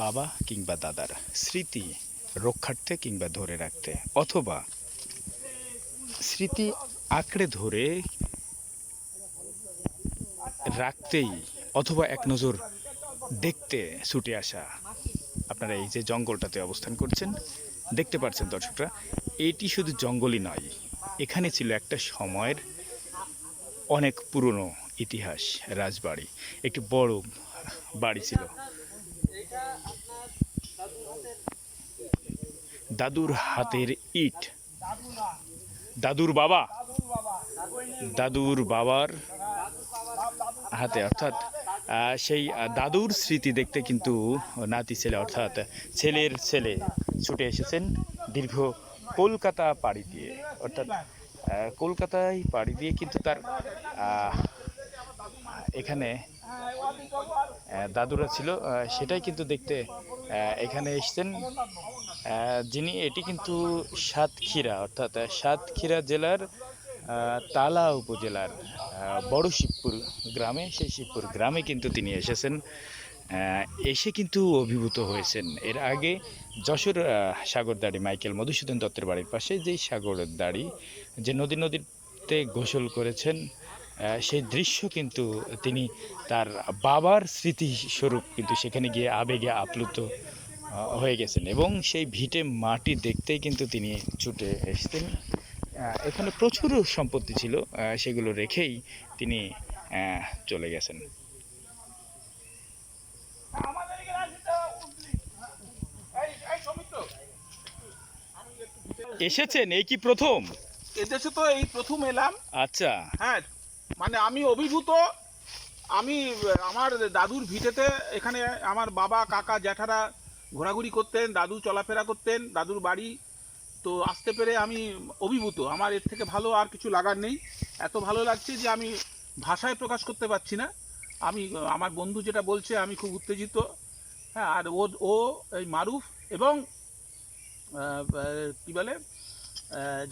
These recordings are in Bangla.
বাবা কিংবা দাদার স্মৃতি রক্ষার্থে কিংবা ধরে রাখতে, অথবা স্মৃতি আঁকড়ে ধরে রাখতেই, অথবা এক নজর দেখতে ছুটে আসা। আপনারা এই যে জঙ্গলটাতে অবস্থান করছেন, দেখতে পাচ্ছেন দর্শকরা, এটি শুধু জঙ্গলই নয়, এখানে ছিল একটা সময়ের অনেক পুরনো ইতিহাস, রাজবাড়ি, একটি বড় বাড়ি ছিল। দাদুর হাতের ইট, দাদুর বাবার হাতে, অর্থাৎ সেই দাদুর স্মৃতি দেখতে কিন্তু নাতি ছেলে অর্থাৎ ছেলের ছেলে ছুটে এসেছেন দীর্ঘ কলকাতা পাড়ি দিয়ে, অর্থাৎ কলকাতায় পাড়ি দিয়ে কিন্তু তার এখানে দাদুরা ছিল, সেটাই কিন্তু দেখতে এখানে এসেছেন যিনি। এটি কিন্তু সাতক্ষীরা, অর্থাৎ সাতক্ষীরা জেলার তালা উপজেলার বড় শিবপুর গ্রামে, সেই শিবপুর গ্রামে কিন্তু তিনি এসেছেন, এসে কিন্তু অভিভূত হয়েছেন। এর আগে যশোর সাগরদাড়ি মাইকেল মধুসূদন দত্তের বাড়ির পাশে যেই সাগরদাড়ি, যে নদীতে গোসল করেছেন, সেই দৃশ্য কিন্তু তিনি তার বাবার স্মৃতিস্বরূপ কিন্তু সেখানে গিয়ে আবেগে আপ্লুত হয়ে গেছেন, এবং সেই ভিটে মাটি দেখতেই কিন্তু তিনি ছুটে এসেছেন। এখানে প্রচুর সম্পত্তি ছিল, সেগুলো রেখেই তিনি চলে গেছেন। এসেছেন এই কি প্রথম? এদেশে তো এই প্রথম এলাম। আচ্ছা, হ্যাঁ, মানে আমি অভিভূত। আমি আমার দাদুর ভিটেতে, এখানে আমার বাবা কাকা জ্যাঠারা ঘোরাঘুরি করতেন, দাদু চলাফেরা করতেন, দাদুর বাড়ি। তো আসতে পেরে আমি অভিভূত। আমার এর থেকে ভালো আর কিছু লাগার নেই। এত ভালো লাগছে যে আমি ভাষায় প্রকাশ করতে পারছি না। আমি, আমার বন্ধু যেটা বলছে, আমি খুব উত্তেজিত। হ্যাঁ, আর ও এই মারুফ এবং কি বলে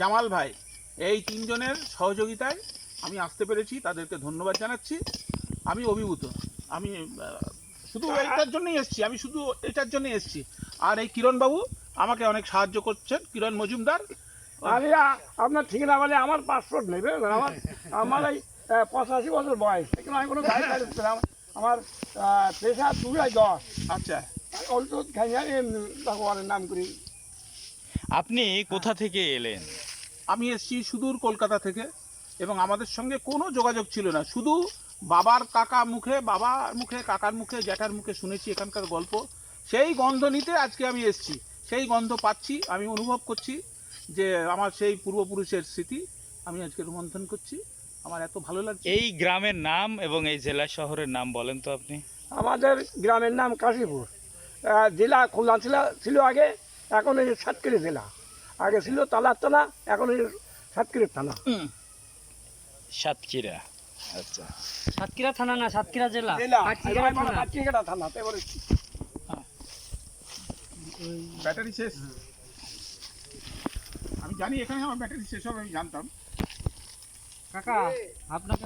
জামাল ভাই, এই তিনজনের সহযোগিতায় আমি আসতে পেরেছি। তাদেরকে ধন্যবাদ জানাচ্ছি। আমি অভিভূত। আমি শুধু এইটার জন্যই এসেছি, আর এই কিরণবাবু আমাকে অনেক সাহায্য করছেন, কিরণ মজুমদার। আমি আপনার ঠিকানা বলে আমার পাসপোর্ট নেই, আমার এই 85 বছর বয়স, কিন্তু আমি কোনো গাড়ি চালাচ্ছি না। আমার পেশা 2-10। আচ্ছা, অল্প খাইয়া ভগবানের নাম করি। আপনি কোথা থেকে এলেন? আমি এসেছি সুদূর কলকাতা থেকে, এবং আমাদের সঙ্গে কোনো যোগাযোগ ছিল না। শুধু বাবার মুখে কাকার মুখে জ্যাঠার মুখে শুনেছি এখানকার গল্প। সেই গন্ধ নিতে আজকে আমি এসেছি। সেই গন্ধ পাচ্ছি, আমি অনুভব করছি যে আমার সেই পূর্বপুরুষের স্মৃতি আমি আজকে রোমন্থন করছি। আমার এত ভালো লাগছে। এই গ্রামের নাম এবং এই জেলা শহরের নাম বলেন তো আপনি। আমাদের গ্রামের নাম কাশীপুর, জেলা খুলনা ছিল আগে, এখন এই সাতক্ষীরা জেলা। আগে ছিল তালার থানা, এখন এই সাতক্ষীরা থানা। সাতক্ষীরা, আচ্ছা। সাতক্ষীরা থানা না, সাতক্ষীরা জেলা। সাতক্ষীরা থানা। ব্যাটারি শেষ, আমি জানি এখানে আমার ব্যাটারি শেষ হবে, আমি জানতাম। কাকা আপনাকে